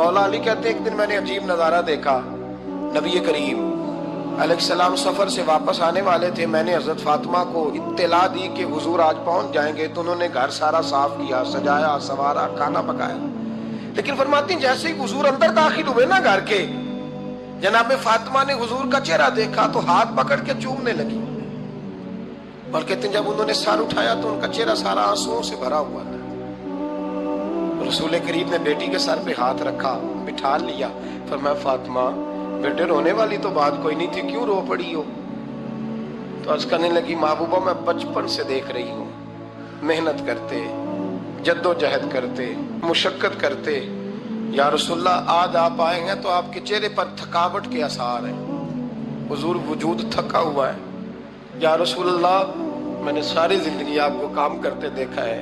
مولا علی کہتے ہیں ایک دن میں نے عجیب نظارہ دیکھا، نبی کریم علیہ السلام سفر سے واپس آنے والے تھے، میں نے حضرت فاطمہ کو اطلاع دی کہ حضور آج پہنچ جائیں گے، تو انہوں نے گھر سارا صاف کیا، سجایا، سنوارا، کھانا پکایا، لیکن فرماتی ہیں جیسے ہی حضور اندر داخل ہوئے نا گھر کے، جناب فاطمہ نے حضور کا چہرہ دیکھا تو ہاتھ پکڑ کے چومنے لگی، اور کہتے ہیں جب انہوں نے سر اٹھایا تو ان کا چہرہ سارا آنسوؤں سے بھرا ہوا تھا۔ رسول کریم نے بیٹی کے سر پہ ہاتھ رکھا، بٹھا لیا، فرمایا فاطمہ بیٹے رونے والی تو بات کوئی نہیں تھی، کیوں رو پڑی ہو؟ تو عرض کرنے لگی محبوبہ میں بچپن سے دیکھ رہی ہوں، محنت کرتے، جد و جہد کرتے، مشقت کرتے، یا رسول اللہ آج آپ آئے ہیں تو آپ کے چہرے پر تھکاوٹ کے آثار ہیں، حضور وجود تھکا ہوا ہے، یا رسول اللہ میں نے ساری زندگی آپ کو کام کرتے دیکھا ہے،